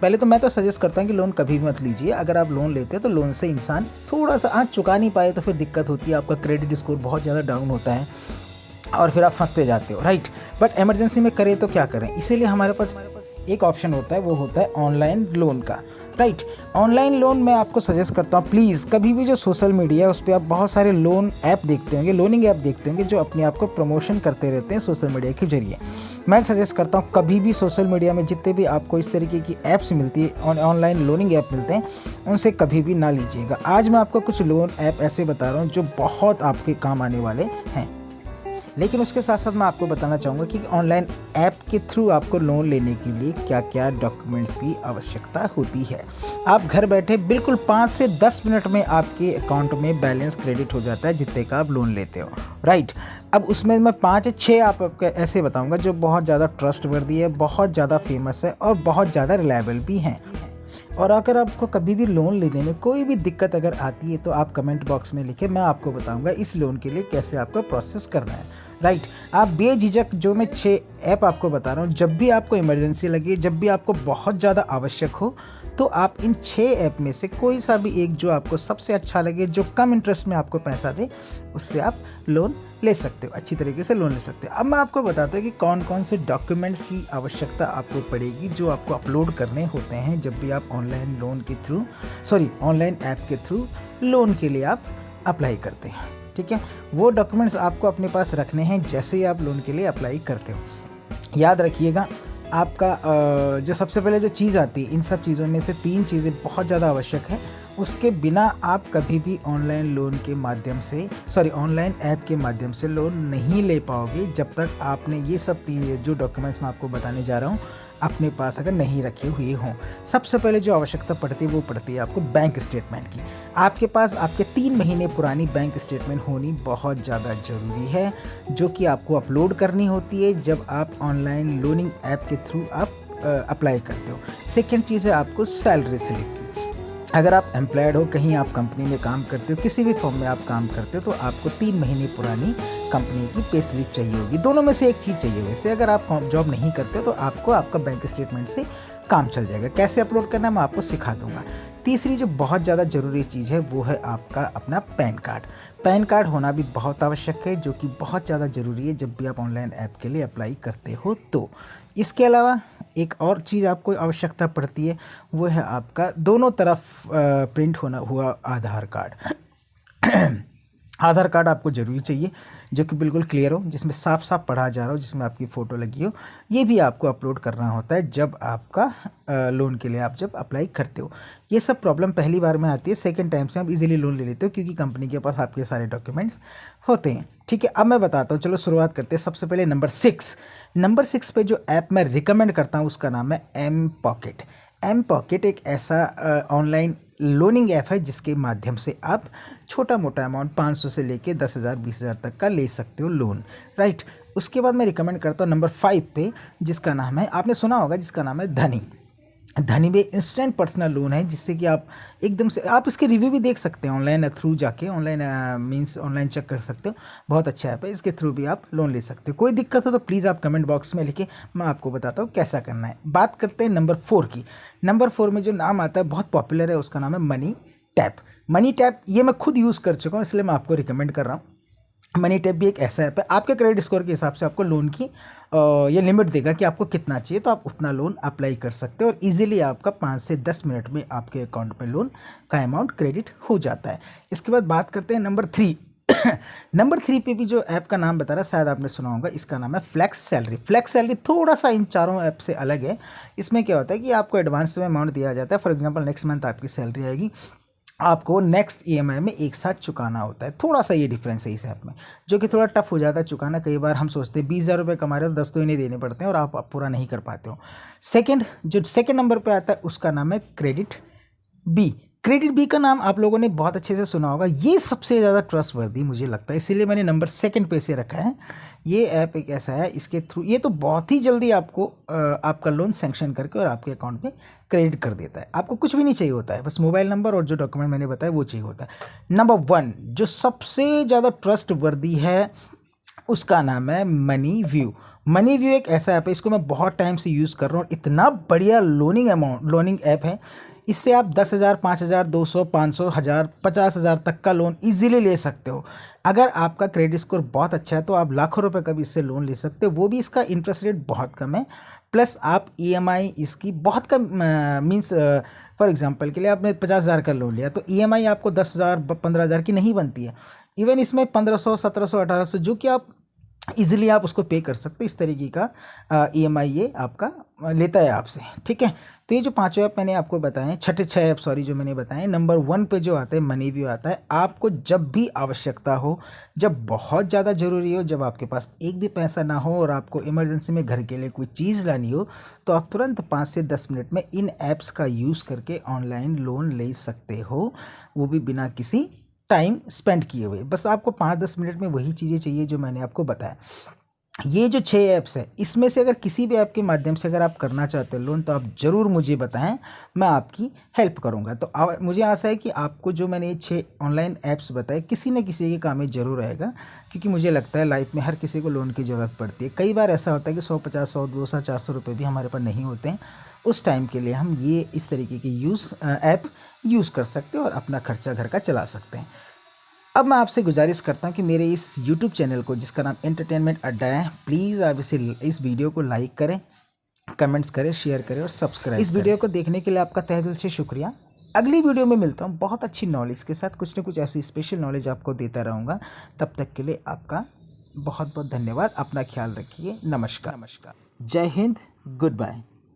पहले तो मैं तो सजेस्ट करता हूँ कि लोन कभी भी मत लीजिए। अगर आप लोन लेते हैं तो लोन से इंसान थोड़ा सा आज चुका नहीं पाए तो फिर दिक्कत होती है, आपका क्रेडिट स्कोर बहुत ज़्यादा डाउन होता है और फिर आप फंसते जाते हो, राइट। बट इमरजेंसी में करें तो क्या करें, इसीलिए हमारे पास एक ऑप्शन होता है, वो होता है ऑनलाइन लोन का, राइट। ऑनलाइन लोन मैं आपको सजेस्ट करता हूँ, प्लीज़ कभी भी जो सोशल मीडिया है उस पर आप बहुत सारे लोन ऐप देखते होंगे, लोनिंग ऐप देखते होंगे जो अपने आप को प्रमोशन करते रहते हैं सोशल मीडिया के जरिए। मैं सजेस्ट करता हूँ कभी भी सोशल मीडिया में जितने भी आपको इस तरीके की ऐप्स मिलती है, ऑनलाइन लोनिंग ऐप मिलते हैं, उनसे कभी भी ना लीजिएगा। आज मैं आपको कुछ लोन ऐप ऐसे बता रहा हूँ जो बहुत आपके काम आने वाले हैं। लेकिन उसके साथ साथ मैं आपको बताना चाहूँगा कि ऑनलाइन ऐप के थ्रू आपको लोन लेने के लिए क्या क्या डॉक्यूमेंट्स की आवश्यकता होती है। आप घर बैठे बिल्कुल 5 से 10 मिनट में आपके अकाउंट में बैलेंस क्रेडिट हो जाता है जितने का आप लोन लेते हो, राइट। अब उसमें मैं 5-6 आपको ऐसे बताऊँगा जो बहुत ज़्यादा ट्रस्टवर्दी है, बहुत ज़्यादा फेमस है और बहुत ज़्यादा रिलायबल भी हैं। और अगर आपको कभी भी लोन लेने में कोई भी दिक्कत अगर आती है तो आप कमेंट बॉक्स में लिखें, मैं आपको बताऊंगा इस लोन के लिए कैसे आपको प्रोसेस करना है, राइट। आप बेझिझक जो मैं 6 ऐप आपको बता रहा हूँ, जब भी आपको इमरजेंसी लगे, जब भी आपको बहुत ज़्यादा आवश्यक हो, तो आप इन 6 ऐप में से कोई सा भी एक जो आपको सबसे अच्छा लगे, जो कम इंटरेस्ट में आपको पैसा दे, उससे आप लोन ले सकते हो, अच्छी तरीके से लोन ले सकते हो। अब मैं आपको बताता हूँ कि कौन कौन से डॉक्यूमेंट्स की आवश्यकता आपको पड़ेगी जो आपको अपलोड करने होते हैं जब भी आप ऑनलाइन लोन के थ्रू ऑनलाइन ऐप के थ्रू लोन के लिए आप अप्लाई करते हैं, ठीक है। वो डॉक्यूमेंट्स आपको अपने पास रखने हैं जैसे ही आप लोन के लिए अप्लाई करते हो। याद रखिएगा, आपका जो सबसे पहले जो चीज़ आती है, इन सब चीज़ों में से 3 चीज़ें बहुत ज़्यादा आवश्यक है। उसके बिना आप कभी भी ऑनलाइन लोन के माध्यम से ऑनलाइन ऐप के माध्यम से लोन नहीं ले पाओगे जब तक आपने ये सब 3 जो डॉक्यूमेंट्स मैं आपको बताने जा रहा हूँ अपने पास अगर नहीं रखे हुए हों। सबसे पहले जो आवश्यकता पड़ती है वो पड़ती है आपको बैंक स्टेटमेंट की। आपके पास आपके 3 महीने पुरानी बैंक स्टेटमेंट होनी बहुत ज़्यादा ज़रूरी है, जो कि आपको अपलोड करनी होती है जब आप ऑनलाइन लोनिंग ऐप के थ्रू आप अप्लाई करते हो। सेकेंड चीज़ है आपको सैलरी स्लिप की। अगर आप एम्प्लॉयड हो, कहीं आप कंपनी में काम करते हो, किसी भी फॉर्म में आप काम करते हो, तो आपको 3 महीने पुरानी कंपनी की पे स्लिप चाहिए होगी। दोनों में से एक चीज़ चाहिए। वैसे अगर आप जॉब नहीं करते हो तो आपको आपका बैंक स्टेटमेंट से काम चल जाएगा। कैसे अपलोड करना है मैं आपको सिखा दूंगा। तीसरी जो बहुत ज़्यादा ज़रूरी चीज़ है वो है आपका अपना पैन कार्ड। पैन कार्ड होना भी बहुत आवश्यक है, जो कि बहुत ज़्यादा ज़रूरी है जब भी आप ऑनलाइन ऐप के लिए अप्लाई करते हो। तो इसके अलावा एक और चीज़ आपको आवश्यकता पड़ती है, वो है आपका दोनों तरफ प्रिंट होना हुआ आधार कार्ड। आधार कार्ड आपको ज़रूरी चाहिए, जो कि बिल्कुल क्लियर हो, जिसमें साफ साफ पढ़ा जा रहा हो, जिसमें आपकी फ़ोटो लगी हो। ये भी आपको अपलोड करना होता है जब आपका लोन के लिए आप जब अप्लाई करते हो। ये सब प्रॉब्लम पहली बार में आती है, सेकंड टाइम से आप इजीली लोन ले लेते हो क्योंकि कंपनी के पास आपके सारे डॉक्यूमेंट्स होते हैं, ठीक है। अब मैं बताता हूँ, चलो शुरुआत करते हैं। सबसे पहले नंबर 6 पे जो ऐप मैं रिकमेंड करता हूँ उसका नाम है एम पॉकेट। एम पॉकेट एक ऐसा ऑनलाइन लोनिंग ऐप है जिसके माध्यम से आप छोटा मोटा अमाउंट 500 से लेके 10,000 20,000 तक का ले सकते हो लोन, राइट। उसके बाद मैं रिकमेंड करता हूँ नंबर 5 पे, जिसका नाम है, आपने सुना होगा, जिसका नाम है धनी में इंस्टेंट पर्सनल लोन है, जिससे कि आप एकदम से आप इसके रिव्यू भी देख सकते हैं ऑनलाइन थ्रू जाके, ऑनलाइन चेक कर सकते हो। बहुत अच्छा ऐप है, इसके थ्रू भी आप लोन ले सकते हो। कोई दिक्कत हो तो प्लीज़ आप कमेंट बॉक्स में लिखिए, मैं आपको बताता हूँ कैसा करना है। बात करते हैं नंबर 4 की। नंबर 4 में जो नाम आता है बहुत पॉपुलर है, उसका नाम है मनी टैप। ये मैं खुद यूज़ कर चुका हूँ, इसलिए मैं आपको रिकमेंड कर रहा हूँ। मनी टैप भी एक ऐसा ऐप है, आपके क्रेडिट स्कोर के हिसाब से आपको लोन की ये लिमिट देगा कि आपको कितना चाहिए, तो आप उतना लोन अप्लाई कर सकते हो और इजीली आपका 5 से 10 मिनट में आपके अकाउंट में लोन का अमाउंट क्रेडिट हो जाता है। इसके बाद बात करते हैं नंबर 3। नंबर 3 पे भी जो ऐप का नाम बता रहा है, शायद आपने सुना होगा, इसका नाम है फ्लैक्स सैलरी। थोड़ा सा इन चारों ऐप से अलग है। इसमें क्या होता है कि आपको एडवांस में अमाउंट दिया जाता है। फॉर एग्जांपल नेक्स्ट मंथ आपकी सैलरी आएगी, आपको नेक्स्ट ईएमआई में एक साथ चुकाना होता है। थोड़ा सा ये डिफरेंस है इस ऐप में, जो कि थोड़ा टफ हो जाता है चुकाना। कई बार हम सोचते हैं 20,000 रुपये कमा रहे हो, 10 तो इन्हें देने पड़ते हैं और आप पूरा नहीं कर पाते हो। सेकंड नंबर पे आता है, उसका नाम है क्रेडिट बी का नाम आप लोगों ने बहुत अच्छे से सुना होगा। ये सबसे ज़्यादा ट्रस्टवर्दी मुझे लगता है, इसीलिए मैंने नंबर 2 पे से रखा है। ये ऐप एक ऐसा है, इसके थ्रू ये तो बहुत ही जल्दी आपको आपका लोन सैंक्शन करके और आपके अकाउंट में क्रेडिट कर देता है। आपको कुछ भी नहीं चाहिए होता है, बस मोबाइल नंबर और जो डॉक्यूमेंट मैंने बताया वो चाहिए होता है। नंबर 1 जो सबसे ज़्यादा ट्रस्टवर्दी है उसका नाम है मनी व्यू। मनी व्यू एक ऐसा ऐप है, इसको मैं बहुत टाइम से यूज़ कर रहा हूँ। इतना बढ़िया लोनिंग ऐप है। इससे आप 10,000, 5,000, 200, 500, 1,000, 50,000 तक का लोन इजीली ले सकते हो। अगर आपका क्रेडिट स्कोर बहुत अच्छा है तो आप लाखों रुपए का भी इससे लोन ले सकते हो, वो भी इसका इंटरेस्ट रेट बहुत कम है। प्लस आप ईएमआई इसकी बहुत कम, मीन्स फॉर एग्जांपल के लिए आपने 50,000 का लोन लिया तो ईएमआई आपको 10,000, 15,000 की नहीं बनती है। इवन इसमें 1,500, 1,700, 1,800 जो कि आप इजीली आप उसको पे कर सकते हो। इस तरीके का ईएमआई ये आपका लेता है आपसे, ठीक है। तो ये जो पांचों ऐप मैंने आपको बताए, छठे छह ऐप सॉरी जो मैंने बताए, नंबर 1 पे जो आता है मनी व्यू आता है। आपको जब भी आवश्यकता हो, जब बहुत ज़्यादा ज़रूरी हो, जब आपके पास एक भी पैसा ना हो और आपको इमरजेंसी में घर के लिए कोई चीज़ लानी हो, तो आप तुरंत 5 से 10 मिनट में इन ऐप्स का यूज़ करके ऑनलाइन लोन ले सकते हो, वो भी बिना किसी टाइम स्पेंड किए हुए। बस आपको 5-10 मिनट में वही चीज़ें चाहिए जो मैंने आपको बताया। ये जो 6 ऐप्स है, इसमें से अगर किसी भी ऐप के माध्यम से अगर आप करना चाहते हो लोन, तो आप ज़रूर मुझे बताएं, मैं आपकी हेल्प करूंगा। तो मुझे आशा है कि आपको जो मैंने ये 6 ऑनलाइन ऐप्स बताए किसी न किसी के काम में ज़रूर आएगा, क्योंकि मुझे लगता है लाइफ में हर किसी को लोन की ज़रूरत पड़ती है। कई बार ऐसा होता है कि 150, 100, 200, 400 रुपये भी हमारे पास नहीं होते हैं। उस टाइम के लिए हम ये इस तरीके की ऐप यूज़ कर सकते हैं और अपना खर्चा घर का चला सकते हैं। अब मैं आपसे गुजारिश करता हूं कि मेरे इस YouTube चैनल को, जिसका नाम एंटरटेनमेंट अड्डा है, प्लीज़ आप इस वीडियो को लाइक करें, कमेंट्स करें, शेयर करें और सब्सक्राइब। इस वीडियो को देखने के लिए आपका तहे दिल से शुक्रिया। अगली वीडियो में मिलता हूं बहुत अच्छी नॉलेज के साथ, कुछ न कुछ ऐसी स्पेशल नॉलेज आपको देता रहूँगा। तब तक के लिए आपका बहुत बहुत धन्यवाद। अपना ख्याल रखिए। नमस्कार। जय हिंद। Good bye.